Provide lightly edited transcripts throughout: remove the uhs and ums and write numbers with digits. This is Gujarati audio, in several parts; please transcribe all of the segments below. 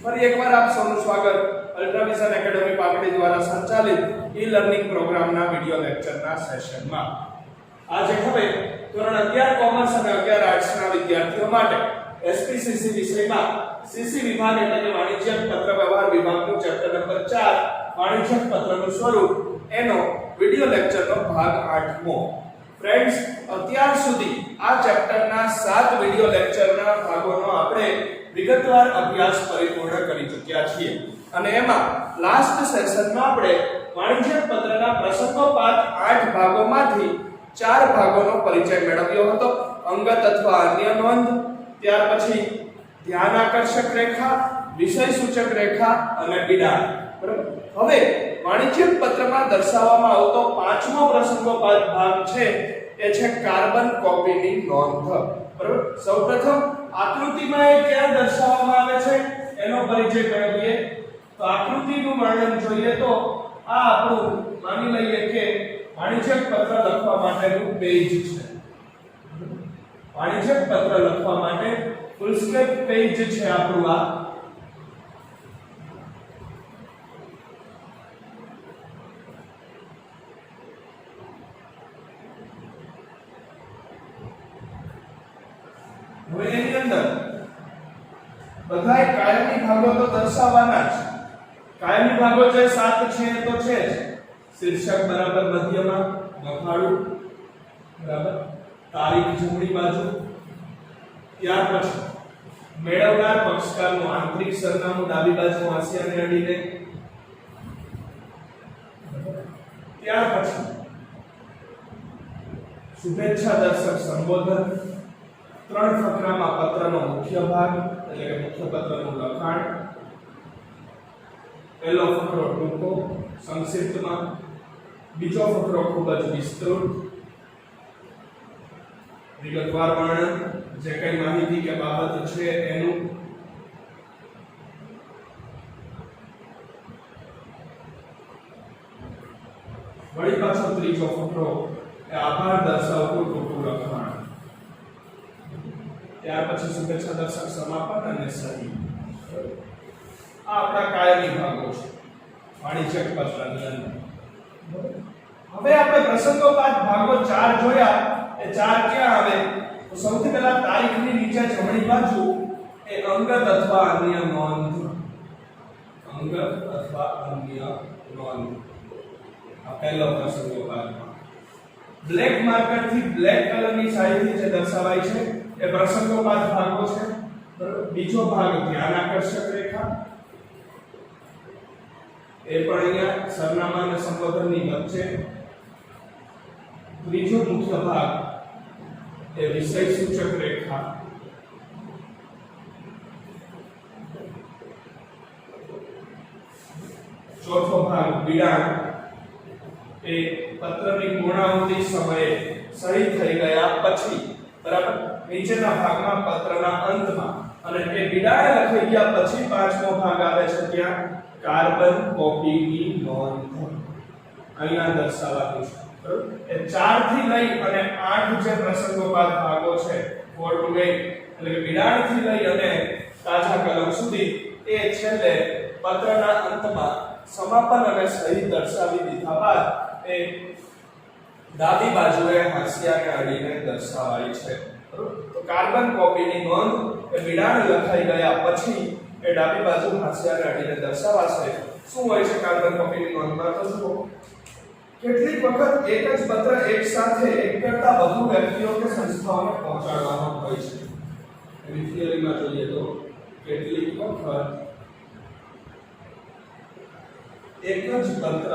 ફરી એકવાર આપ સૌનું સ્વાગત અલ્ટ્રાવિઝન એકેડમી પાટડી દ્વારા સંચાલિત ઈ લર્નિંગ પ્રોગ્રામના વિડિયો લેક્ચરના સેશનમાં. આજે હવે ધોરણ 11 કોમર્સ અને 11 આર્ટ્સના વિદ્યાર્થીઓ માટે એસપીસીસી વિષયમાં સીસી વિભાગ એટલે કે વાણિજ્યક પત્ર વ્યવહાર વિભાગનું ચેપ્ટર નંબર 4 વાણિજ્યક પત્રનું સ્વરૂપ એનો વિડિયો લેક્ચરનો ભાગ 8મો. ફ્રેન્ડ્સ, અત્યાર સુધી આ ચેપ્ટરના 7 વિડિયો લેક્ચરના ભાગોનો આપણે વિગતવાર અભ્યાસ પરિપૂર્ણ કરી ચૂક્યા છીએ અને એમાં લાસ્ટ સેશનમાં આપણે વાણિજ્યક પત્રના પ્રસંગોપાત 8 ભાગોમાંથી 4 ભાગોનો પરિચય મેળવ્યો હતો. અંગત અથવા અન્ય નોંધ, ત્યાર પછી ધ્યાન આકર્ષક રેખા, વિષય સૂચક રેખા અને બિડાણ. બરાબર. હવે વાણિજ્યક પત્રમાં દર્શાવવામાં આવતો 5મો પ્રસંગોપાત ભાગ છે એ છે કાર્બન કોપીની નોંધ. બરાબર. સૌપ્રથમ આકૃતિમાં એ ક્યાં દર્શાવવામાં આવે છે એનો પરિચય મેળવીએ. તો આકૃતિનું વર્ણન જોઈએ તો આ આપણું માની લઈએ કે વાણિજ્યક પત્ર લખવા માટેનું પેજ છે. વાણિજ્યક પત્ર લખવા માટે ફૂલ સ્કેપ પેજ છે આપણું આ. હવે એની અંદર બધાય કાયમી ભાગો તો દર્શાવવાના જ. કાયમી ભાગો જે 7 છે એ તો છે જ. શીર્ષક બરાબર મધ્યમાં, લખાણું બરાબર, તારીખ જમણી બાજુ, ત્યાર પછી મેળવનાર પક્ષકારનું આંતરિક સરનામું ડાબી બાજુ હાંસિયાને અડીને, ત્યાર પછી શુભેચ્છા દર્શક સંબોધન, 3 ફકરામાં પત્રનો મુખ્ય ભાગ એટલે કે મુખ્ય પત્રનું લખાણ, પહેલો ફકરો ટૂંકો સંક્ષિપ્તમાં, બીજો ફકરો ખૂબ જ વિસ્તૃત વિગતવાર વર્ણન જે કઈ માહિતી કે બાબત છે એનું, વળી પાછો ત્રીજો ફકરો એ આભાર દર્શાવતું ટૂંકું લખાણ, ત્યાર પછી શુભેચ્છા દર્શક સમાપન અને સહી. આ આપણા કાયમી ભાગો છે વાણિજ્યક પત્રની અંદર. હવે આપણે પ્રસંગોપાત ભાગો 4 જોયા. એ 4 ક્યાં આવે? તો સૌથી પહેલા તારીખની નીચે જમણી બાજુ એ અંગત અથવા અન્ય નોંધ. અંગત અથવા અન્ય નોંધ આ પહેલો પ્રસંગોપાત. બ્લેક માર્કર થી બ્લેક કલરની શાહીથી જે દર્શાવાય છે એ પ્રસંગોપાત ભાગો છે. બરાબર. બીજો ભાગ ધ્યાન આકર્ષક રેખા, એ પણ અહીંયા સરનામા અને સંબોધનની વચ્ચે. ત્રીજો મુખ્ય ભાગ એ વિષય સૂચક રેખા, ચોથો ભાગ બિડાણ એ પત્રની પૂર્ણાહુતિ સમયે સહી થઈ ગયા પછી. બરાબર. નીચેના ભાગમાં પત્રના અંતમાં અને એ બિડાણ લખાઈ ગયા પછી 5મો ભાગ આવે છે ત્યાં કાર્બન કોપીની નોંધ. અહીંયા દર્શાવાતું છે. બરાબર. એ 4 થી લઈ અને 8 જે પ્રસંગોપાત ભાગો છે 4 to 8 એટલે કે બિડાણ થી લઈ અને તાજા કલમ સુધી એ છેલ્લે પત્રના અંતમાં સમાપન અને સહી દર્શાવી દીધા બાદ એ ડાબી બાજુએ હાંસિયાને અડીને દર્શાવાય છે. તો કાર્બન કોપીની નોંધ એ બિડાણ લખાઈ ગયા પછી એ ડાબી બાજુ હાંસિયાને અડીને દર્શાવાશે. શું હોય છે કાર્બન કોપીની નોંધમાં? તો જુઓ, કેટલીક વખત એક જ પત્ર એક સાથે એક કરતા વધુ વ્યક્તિઓ કે સંસ્થાઓને પહોંચાડવાનો હોય છે. એની થિયરીમાં જોઈએ તો કેટલીક વખત એક જ પત્ર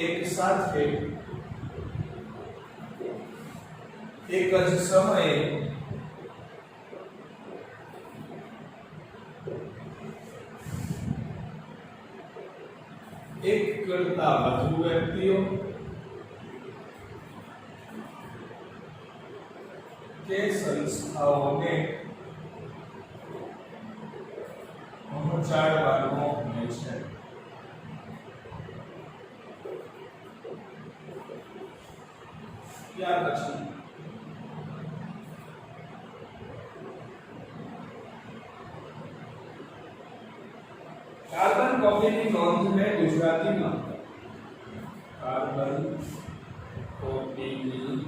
એક સાથે એક જ સમયે એક કરતા વધુ વ્યક્તિઓ કે સંસ્થાઓને પહોંચાડવાનો હોય છે. ત્યાર પછી કાર્બન કોપીની નોંધને ગુજરાતીમાં કાર્બન કોપીની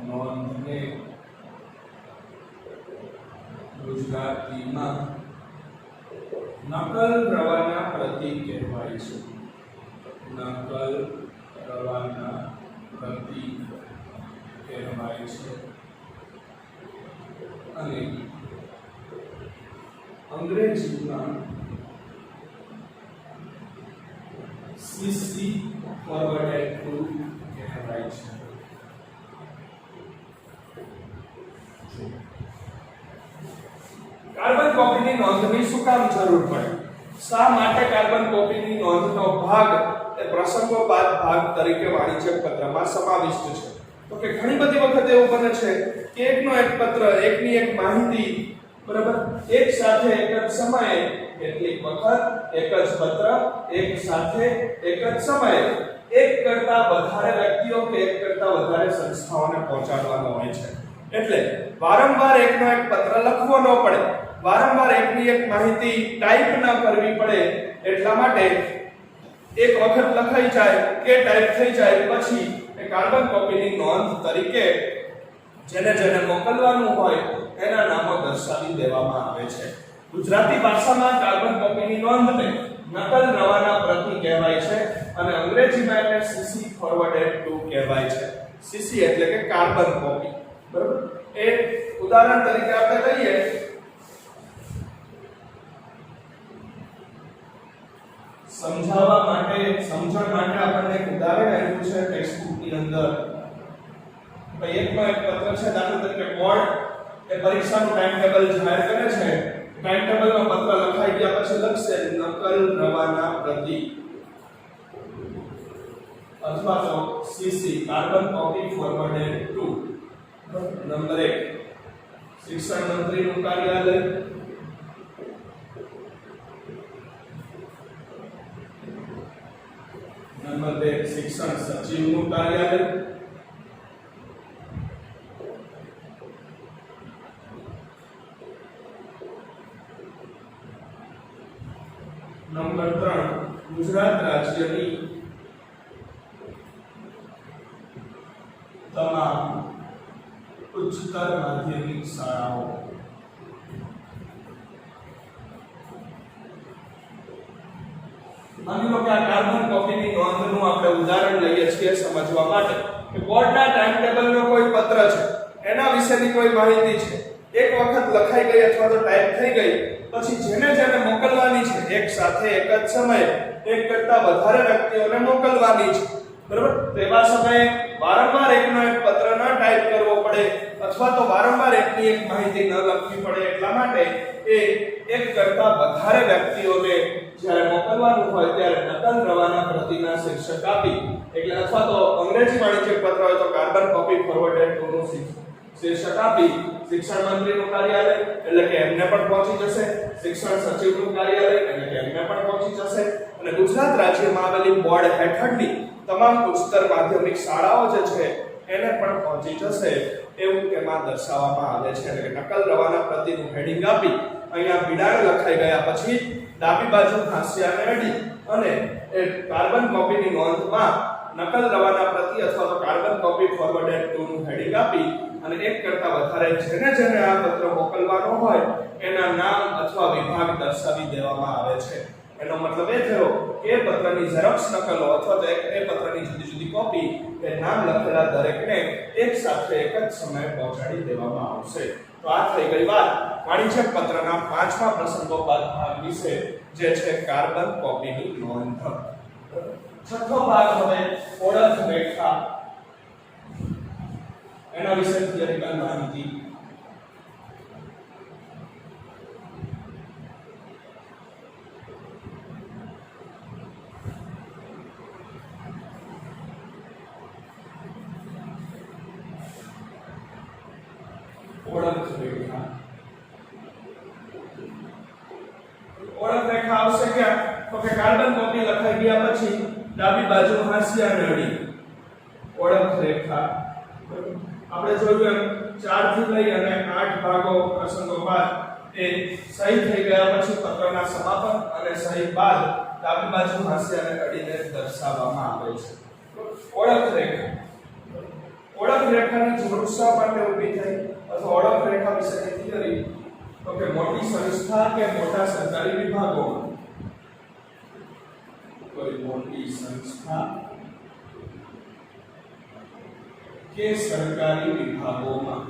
નોંધને ગુજરાતીમાં નકલ રવાના પ્રતિ કહેવાય છે. નકલ રવાના પ્રતિ કહેવાય છે. અને અંગ્રેજીમાં સીસી ફોરવર્ડેડ ટુ કહેવાય છે. કાર્બન કોપીની નોંધની શું કામ જરૂર પડે? શા માટે કાર્બન કોપીની નોંધનો ભાગ એ પ્રસંગોપાત ભાગ તરીકે વાણિજ્યક પત્રમાં સમાવિષ્ટ છે? તો કે ઘણી બધી વખત એવું બને છે કે એકનો એક પત્ર, એકની એક માહિતી, બરાબર, એક સાથે એક જ સમયે, કેટલીક વખત એક જ પત્ર એક સાથે એક જ સમયે એક કરતા વધારે વ્યક્તિઓ કે એક કરતા વધારે સંસ્થાઓને પહોંચાડવાનો હોય છે. એટલે વારંવાર એકનો એક પત્ર લખવો ન પડે, વારંવાર એકની એક માહિતી ટાઈપ ન કરવી પડે, એટલા માટે એક વખત લખાઈ જાય કે ટાઈપ થઈ જાય પછી એ કાર્બન કોપીની નોંધ તરીકે જેને જેને મોકલવાનું હોય એના નામો દર્શાવી દેવામાં આવે છે. ગુજરાતી ભાષામાં કાર્બન કોપીની નોંધને નકલ રવાના પ્રતિ કહેવાય છે અને અંગ્રેજીમાં એને સીસી ફોરવર્ડેડ ટુ કહેવાય છે. સીસી એટલે કે કાર્બન કોપી, બરાબર. એ ઉદાહરણ તરીકે આપણે લઈએ સમજાવવા માટે, સમજણ માટે આપણને એક ઉદાહરણ આપ્યું છે ટેક્સ્ટબુક ની અંદર. ભાઈ એકનો એક પત્ર છે, દાખલા તરીકે બોર્ડ એ પરીક્ષાનું ટાઈમ ટેબલ જાહેર કરે છે. ટાઈમ ટેબલમાં પત્ર લખાઈ ગયા પછી લખશે નકલ રવાના પ્રતિ અથવા તો CC carbon copy forwarded to. Number 1 શિક્ષણ મંત્રીનું કાર્યાલય, નંબર 2 શિક્ષણ સચિવનું કાર્યાલય, નંબર 3 ગુજરાત રાજ્યની તમામ ઉચ્ચતર માધ્યમિક શાળાઓ. માની લો કે આ કાર્બન કોપીની નોંધનું આપણે ઉદાહરણ લઈએ છીએ સમજવા માટે કે બોર્ડના ટાઈમ ટેબલનો કોઈ પત્ર છે, એના વિશેની કોઈ માહિતી છે, એક વખત લખાઈ ગઈ અથવા તો ટાઈપ થઈ ગઈ પછી જેને જેને મોકલવાની છે એક સાથે એક જ સમયે એક કરતા વધારે વ્યક્તિઓને મોકલવાની છે, બરાબર. તો એવા સમયે વારંવાર એકનો એક પત્ર ન ટાઈપ કરવો પડે અથવા તો વારંવાર એકની એક માહિતી ન લખવી પડે, એટલા માટે એ એક કરતા વધારે વ્યક્તિઓને જ્યારે મોકલવાનું હોય ત્યારે નકલ રવાના પ્રતિના શીર્ષક આપી, એટલે અથવા તો અંગ્રેજી વાણિજ્યક પત્ર હોય તો કાર્બન કોપી ફોરવર્ડેડ ટુ નું શીર્ષક આપી શિક્ષણ મંત્રીનું કાર્યાલય એટલે કે એમને પણ પહોંચી જશે, શિક્ષણ સચિવનું કાર્યાલય એટલે કે એમને પણ પહોંચી જશે, અને ગુજરાત રાજ્યમાં આવેલી બોર્ડ હેઠળની તમામ ઉચ્ચતર માધ્યમિક શાળાઓ જે છે એને પણ પહોંચી જશે એવું તેમાં દર્શાવવામાં આવે છે. એટલે કે નકલ રવાના પ્રતિનું હેડિંગ આપી અહીંયા બિડાણ લખાઈ ગયા પછી ડાબી બાજુ હાંસિયાને અડી અને એ કાર્બન કોપીની નોંધમાં નકલ રવાના પ્રતિ અથવા તો કાર્બન કોપી ફોરવર્ડેડ ટુ નું હેડિંગ આપી અને એક કરતા વધારે જેને જેને આ પત્ર મોકલવાનો હોય એના નામ અથવા વિભાગ દર્શાવી દેવામાં આવે છે. એનો મતલબ એ થયો કે એ પત્રની ઝેરોક્સ નકલો અથવા તો એ પત્રની જુદી જુદી કોપી એ નામ લખેલા દરેકને એક સાથે એક જ સમયે પહોંચાડી દેવામાં આવશે. તો આ થઈ ગઈ વાત વાણિજ્યક પત્રના 5મા પ્રસંગોપાત ભાગ વિશે જે છે કાર્બન કોપીની નોંધ. છઠ્ઠો ભાગ હવે ઓળખ રેખા, એના વિશે થિયરિકલ માહિતી. ઓળખ રેખા, ઓળખ રેખા આવશે ક્યાં? તો કે કાર્બન કોપી લખાઈ ગયા પછી ડાબી બાજુ હાંસિયાને અડી ઓળખ રેખા. આપણે જોયું એમ 4 થી લઈ અને 8 ભાગો પ્રસંગોપાત એ સહી થઈ ગયા પછી પત્રના સમાપન અને સહી બાદ ડાબી બાજુ હાસ્યને અડીને દર્શાવવામાં આવે છે. ઓળખ રેખા. ઓળખ રેખાની જરૂર શા માટે ઊભી થઈ અથવા ઓળખ રેખા વિશેની થિયરી તો કે મોટી સંસ્થા કે મોટા સરકારી વિભાગોમાં કોઈ મોટી સંસ્થા કે સરકારી વિભાગોમાં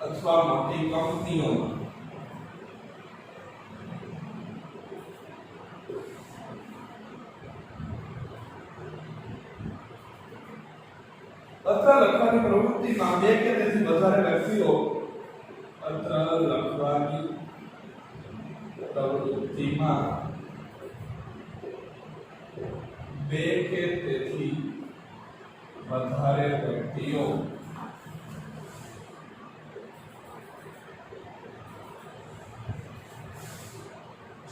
અથવા મોટી કંપનીઓમાં પત્ર લખવાની પ્રવૃત્તિમાં બે કે તેથી વધારે વ્યક્તિઓ પત્ર લખવાની પ્રવૃત્તિમાં બે કે તેથી વધારે વ્યક્તિઓ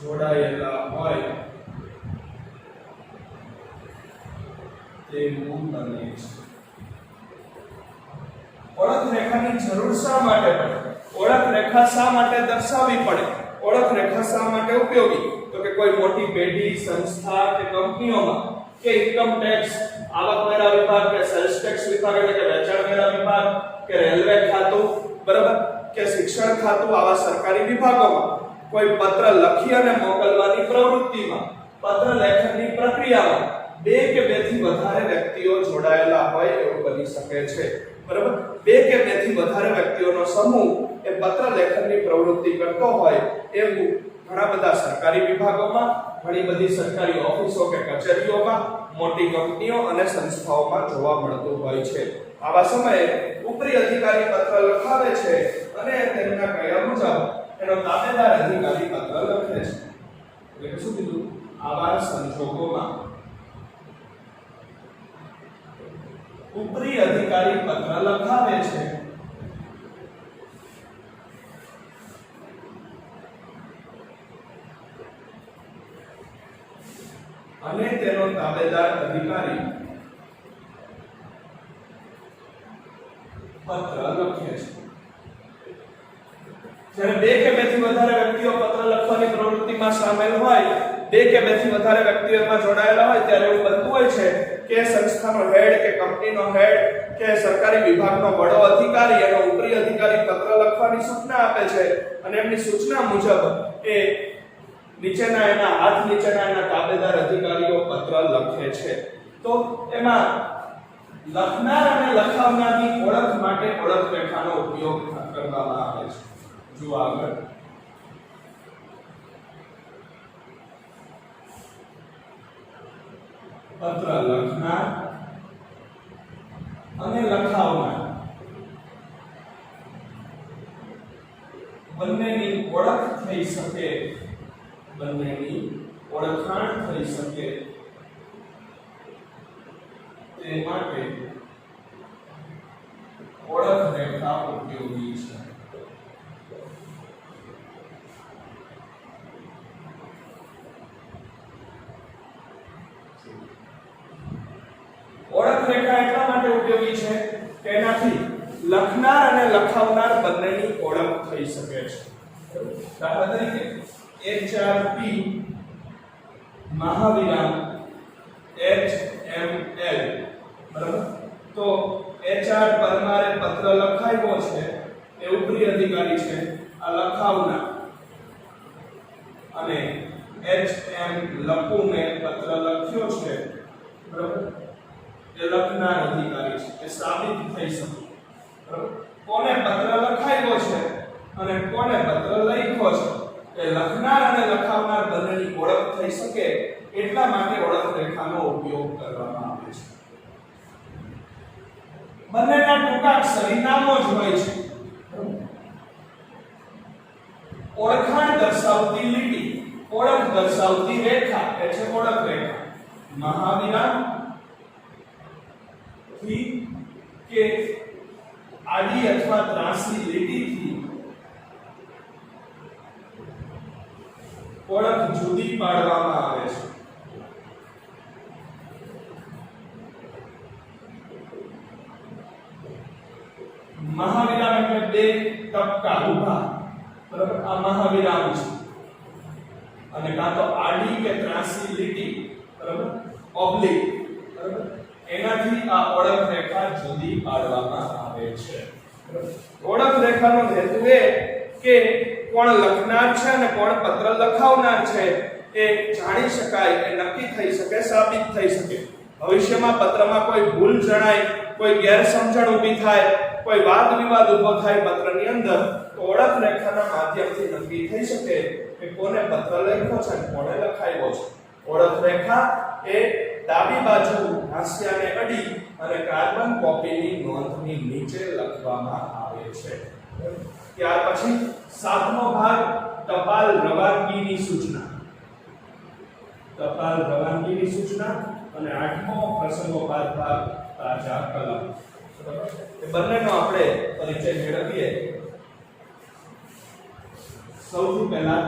જોડાયેલા હોય તેવું બને છે. ઓળખ રેખાની જરૂર શા માટે પડે? ઓળખ રેખા શા માટે દર્શાવવી પડે? ઓળખ રેખા શા માટે ઉપયોગી? તો કે કોઈ મોટી પેઢી, સંસ્થા કે કંપનીઓમાં કે ઇન્કમ ટેક્સ, આવકવેરા વિભાગ કે સેલ્સ ટેક્સ વિભાગ એટલે કે વેચાણ વેરા વિભાગ કે રેલવે ખાતું, બરાબર, કે શિક્ષણ ખાતું, આવા સરકારી વિભાગોમાં કોઈ પત્ર લખી અને મોકલવાની પ્રવૃત્તિમાં, પત્ર લેખનની પ્રક્રિયામાં બે કે બેથી વધારે વ્યક્તિઓ જોડાયેલા હોય એવું બની શકે છે. બરાબર, બે કે બેથી વધારે વ્યક્તિઓનો સમૂહ એ પત્ર લેખનની પ્રવૃત્તિ કરતો હોય એવું ઘણા બધા સરકારી વિભાગોમાં, ઘણી બધી સરકારી ઓફિસો કે કચેરીઓમાં, મોટી કંપનીઓ અને સંસ્થાઓમાં જોવા મળતું હોય છે. આવા સમયે ઉપરી અધિકારી પત્ર લખાવે છે અને તેમના કહ્યા મુજબ એનો તાબેદાર અધિકારી પત્ર લખે છે. એટલે શું કીધું? આવા સંજોગોમાં ઉપરી અધિકારી પત્ર લખાવે છે અને તેનો તાબેદાર અધિકારી પત્ર લખે છે. જ્યારે બે કે બેથી વધારે વ્યક્તિઓ પત્ર લખવાની પ્રવૃત્તિમાં સામેલ હોય, બે કે બેથી વધારે વ્યક્તિઓ એમાં જોડાયેલા હોય ત્યારે એવું બનતું હોય છે કે સંસ્થાનો હેડ કે કંપનીનો હેડ કે સરકારી વિભાગનો વડો અધિકારી એનો ઉપરી અધિકારી પત્ર લખવાની સૂચના આપે છે અને એમની સૂચના મુજબ એ નીચેના એના હાથ નીચેના એના તાબેદાર અધિકારીઓ પત્ર લખે છે. તો એમાં લખનાર અને લખાવનારની ઓળખ માટે ઓળખ રેખાનો ઉપયોગ કરવામાં આવે છે. જો આગળ પત્ર લખનાર અને લખાવનાર બંનેની ઓળખ થઈ શકે, બંનેની ઓળખાણ થઈ શકે તે માટે ઓળખ રેખા ઉપયોગી છે. ઓળખ રેખા એટલા માટે ઉપયોગી છે કે એનાથી લખનાર અને લખાવનાર બંનેની ઓળખ થઈ શકે છે. દાખલા તરીકે HRP મહાવિરામ HML, બરાબર, તો HR પરમારે પત્ર લખાવ્યો છે એ ઉપરી અધિકારી છે, આ લખાવનાર, અને HM લખુને પત્ર લખ્યો છે, બરાબર, એ લખનાર અધિકારી છે. એ સાબિત થઈ શકે, બરાબર, કોને પત્ર લખાવ્યો છે અને કોને પત્ર લખ્યો છે એ લખનાર અને લખાવનાર બંનેની ઓળખ થઈ શકે એટલા માટે ઓળખ રેખાનો ઉપયોગ કરવામાં આવે છે. બંનેના ટૂંકાક્ષરી નામો જ હોય છે. ઓળખાણ દર્શાવતી લીટી, ઓળખ દર્શાવતી રેખા એ છે ઓળખ રેખા. મહાવિરામ થી કે આડી અથવા ત્રાંસી લીટીથી ઓળખ જુદી પાડવામાં આવે છે. મહાવિરામ એટલે બે ટપકા ઊભા, બરાબર, આ મહાવિરામ છે, અને કાં તો આડી કે ત્રાંસી લીટી, બરાબર, ઓબ્લિક, બરાબર, એનાથી આ ઓળખ રેખા જુદી પાડવામાં આવે છે. ઓળખ રેખાનો હેતુ એ કે કોણ લખનાર છે અને કોણ પત્ર લખાવનાર છે એ જાણી શકાય, એ નક્કી થઈ શકે, સાબિત થઈ શકે. ભવિષ્યમાં પત્રમાં કોઈ ભૂલ જણાય, કોઈ ગેરસમજણ ઊભી થાય, કોઈ વાદ વિવાદ ઊભો થાય પત્રની અંદર, તો ઓળખ રેખાના માધ્યમથી નક્કી થઈ શકે કે કોને પત્ર લખ્યો છે અને કોણે લખાવ્યો છે. ઓળખ રેખા એ ડાબી બાજુ હાંસિયાને અડી અને કાર્બન કોપીની નોંધની નીચે લખવામાં આવે છે. ત્યાર પછી સાતમો ભાગ ટપાલ રવાનગીની સૂચના. ટપાલ રવાનગીની સૂચના અને આઠમો પ્રસંગોપાત ભાગ તાજા કલમ. એ બંનેનો આપણે પરિચય મેળવીએ. સૌથી પહેલા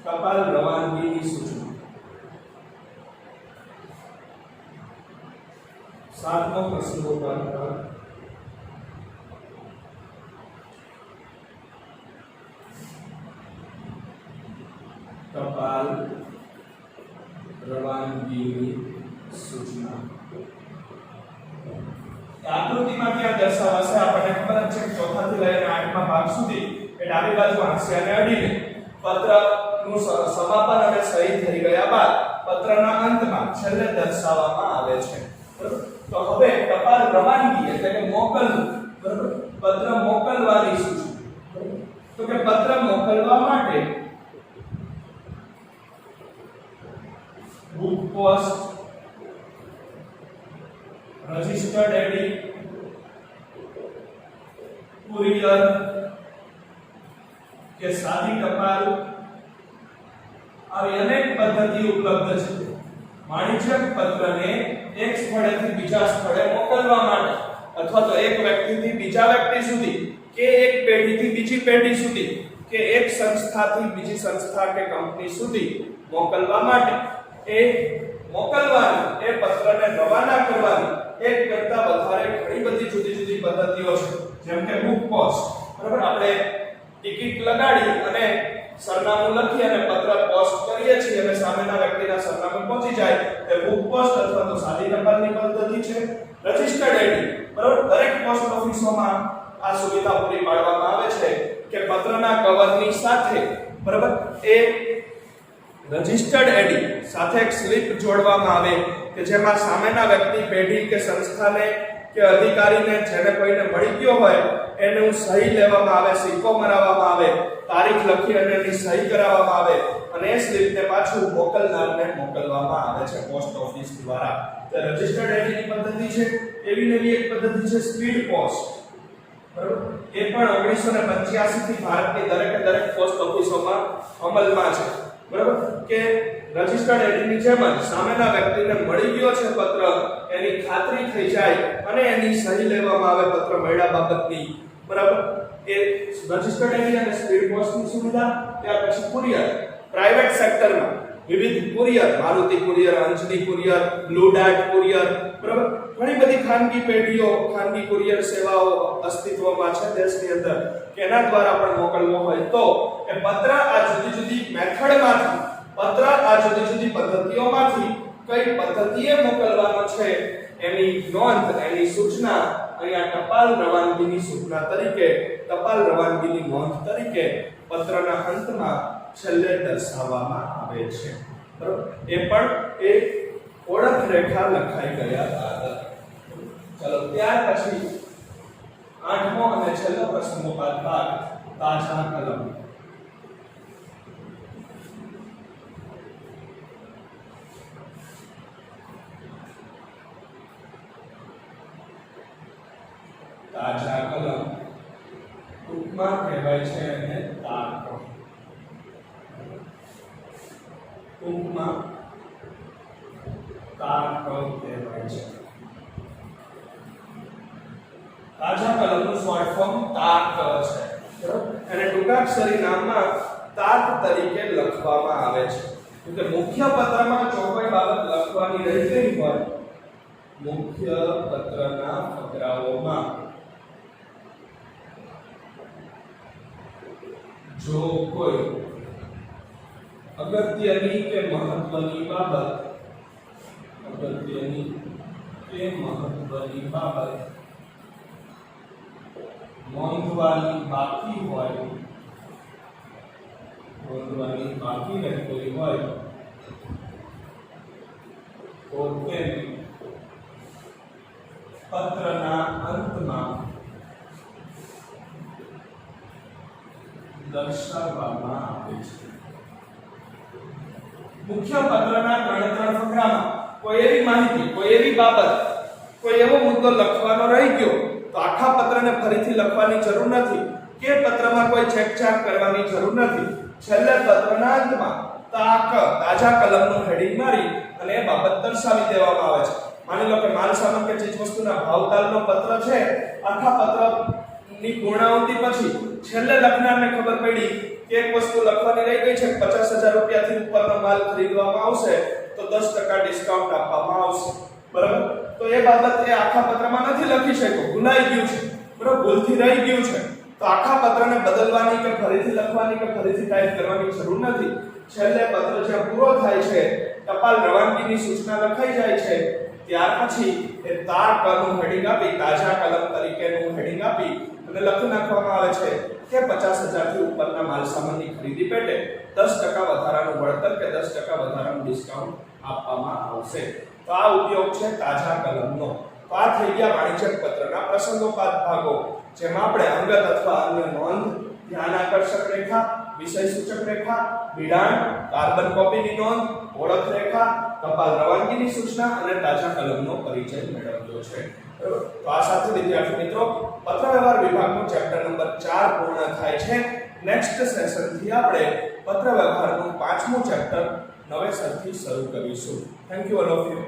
ટપાલ રવાનગીની સૂચના. સાતમો પ્રસંગોપાત ભાગ ટપાલ રવાનગીની સૂચના. આકૃતિમાં ક્યાં દર્શાવાશે? આપણને ખબર છે કે ચોથાથી લઈને આઠમા ભાગ સુધી એ ડાબી બાજુ હાંસિયાને અડીને પત્રનું સમાપન અને સહી થઈ ગયા બાદ પત્રના અંતમાં છેલ્લે દર્શાવવામાં આવે છે. બરાબર? તો હવે ટપાલ રવાનગી એટલે કે મોકલવું, બરાબર, પત્ર મોકલવાની સૂચના. તો કે પત્ર મોકલવા માટે બુક પોસ્ટ, રજિસ્ટર્ડ એડી, કુરિયર કે સાદી ટપાલ આવી અનેક પદ્ધતિ ઉપલબ્ધ છે. વાણિજ્યક પત્રને એક સ્થળેથી બીજા સ્થળે મોકલવા માટે અથવા તો એક વ્યક્તિથી બીજા વ્યક્તિ સુધી કે એક પેઢીથી બીજી પેઢી સુધી કે એક સંસ્થાથી બીજી સંસ્થા કે કંપની સુધી મોકલવા માટે એ મોકલવાની, એ પત્રને રવાના કરવાની એક કરતા વધારે ઘણી બધી જુદી જુદી પદ્ધતિઓ છે. જેમ કે બુક પોસ્ટ, બરાબર, આપણે ટિકિટ લગાડી અને સરનામું લખી અને પત્ર પોસ્ટ કરીએ છીએ અને સામેના વ્યક્તિના સરનામે પહોંચી જાય તે બુક પોસ્ટ અથવા તો સાદી ટપાલની પદ્ધતિ છે. રજિસ્ટર્ડ એડી, બરાબર, દરેક પોસ્ટ ઓફિસોમાં આ સુવિધા પૂરી પાડવામાં આવે છે કે પત્રના કવરની સાથે, બરાબર, એ રજિસ્ટર્ડ એડી સાથે એક સ્લિપ જોડવામાં આવે કે જેમાં સામેના વ્યક્તિ, પેઢી કે સંસ્થાને કે અધિકારીને જેને કોઈને મળી ગયો હોય એનું સહી લેવામાં આવે, સિક્કો મરાવવામાં આવે, તારીખ લખી અને એની સહી કરાવવામાં આવે અને એ સ્લિપને પાછું મોકલનારને મોકલવામાં આવે છે પોસ્ટ ઓફિસ દ્વારા. તે રજિસ્ટર્ડ એડીની પદ્ધતિ છે. એવી નવી એક પદ્ધતિ છે સ્પીડ પોસ્ટ, બરાબર, એ પણ 1985 થી ભારતની દરેક પોસ્ટ ઓફિસોમાં અમલમાં છે. બરાબર, કે રજિસ્ટર્ડ એડીની જેમ જ સામેના વ્યક્તિને મળી ગયો છે પત્ર, એની ખાતરી થઈ જાય અને એની સહી લેવામાં આવે પત્ર મળ્યા બાબતની. બરાબર, એ રજિસ્ટર્ડ એડી અને સ્પીડ પોસ્ટની સુવિધા. ત્યાર પછી કુરિયર. પ્રાઇવેટ સેક્ટરમાં વિવિધ courier, Maruti courier, Anjani courier, blue dart courier, બરાબર, ઘણી બધી ખાનગી પેઢીઓ, ખાનગી કુરિયર સેવાઓ અસ્તિત્વમાં છે દેશની અંદર કે એના દ્વારા પણ મોકલવો હોય તો એ પત્ર આ જુદી જુદી મેથડમાંથી, પત્ર આ જુદી જુદી પદ્ધતિઓમાંથી કઈ પદ્ધતિએ મોકલવાનો છે એની નોંધ, એની સૂચના અહીંયા ટપાલ રવાનગીની સૂચના તરીકે, ટપાલ રવાનગીની નોંધ તરીકે પત્રના અંતમાં છેલ્લે દર્શાવવામાં આવે છે. બરાબર, એ પણ એ ઓળખ રેખા લખાઈ ગયા બાદ. ચલો ત્યાર પછી આઠમો અને છેલ્લો પ્રસંગોપાત ભાગ તાજા કલમ. તાજા કલમ ટૂંકમાં કહેવાય છે એને તાક. ટૂંકમાં તાક કહેવાય છે. તાજા કલમનું શોર્ટ ફોર્મ તાક છે, બરાબર, અને ટૂંકાક્ષરી નામમાં તાક તરીકે લખવામાં આવે છે. એટલે મુખ્ય પત્રમાં જો કોઈ બાબત લખવાની રહેતી હોય, મુખ્ય પત્રના ફકરાઓમાં જો કોઈ અગત્યની કે મહત્વની બાબત નોંધવાની બાકી રહેલી હોય તો તેને પત્રના અંતમાં દર્શાવવામાં આવે છે. મુખ્ય પત્રના ત્રણ ફકરામાં કોઈ એવી માહિતી, કોઈ એવી બાબત, કોઈ એવો મુદ્દો લખવાનો રહી ગયો તો આખા પત્રને ફરીથી લખવાની જરૂર નથી કે પત્રમાં કોઈ ચેકચાક કરવાની જરૂર નથી. છેલ્લે પત્રના અંતમાં તાજા કલમનું હેડિંગ મારી અને એ બાબત દર્શાવી દેવામાં આવે છે. માની લો કે માલ સામાન કે ચીજ વસ્તુના ભાવતાલનો પત્ર છે. આખા પત્રની પૂર્ણાવૃત્તિ પછી છેલ્લે લખનારને ખબર પડી કે એક વસ્તુ લખવાની રહી ગઈ છે, 50,000 રૂપિયાથી ઉપરનો માલ ખરીદવામાં આવશે તો 10% ડિસ્કાઉન્ટ આપવામાં આવશે. બરાબર? તો એ બાબત એ આખા પત્રમાં નથી લખી શક્યો, ભૂલાઈ ગયું છે. બરાબર? ભૂલથી રહી ગયું છે. તો આખા પત્રને બદલવાની કે ફરીથી લખવાની કે ફરીથી ટાઈપ કરવાની જરૂર નથી. છેલ્લે પત્ર જ્યાં પૂરો થાય છે, ટપાલ રવાનગીની સૂચના લખાઈ જાય છે, ત્યાર પછી એ તાર કલમનું હેડિંગ આપી, તાજા કલમ તરીકેનું હેડિંગ આપી અને લખી નાખવામાં આવે છે કે 50,000 થી ઉપરના માલ સામાનની ખરીદી પેટે 10% વધારાનું વળતર કે 10% વધારાનું ડિસ્કાઉન્ટ આપવામાં આવશે. તો આ ઉપયોગ છે તાજા કલમનો. તો આ થઈ ગયા વાણિજ્યક પત્રના પ્રસંગોપાત ભાગો, જેમાં આપણે અંગત અથવા અન્ય નોંધ, ધ્યાન આકર્ષક રેખા, વિષય સૂચક રેખા, વિડાણ, કાર્બન કોપીની નોંધ, ઓળખ રેખા, ટપાલ રવાનગીની સૂચના અને તાજા કલમનો પરિચય મેળવ્યો છે. બરાબર? તો આ સાથે વિદ્યાર્થી મિત્રો પત્રવ્યવહાર વિભાગનું ચેપ્ટર નંબર 4 પૂર્ણ થાય છે. નેક્સ્ટ સેશનથી આપણે પત્રવ્યવહારનું 5મું ચેપ્ટર નવેસરથી શરૂ કરીશું. Thank you all of you.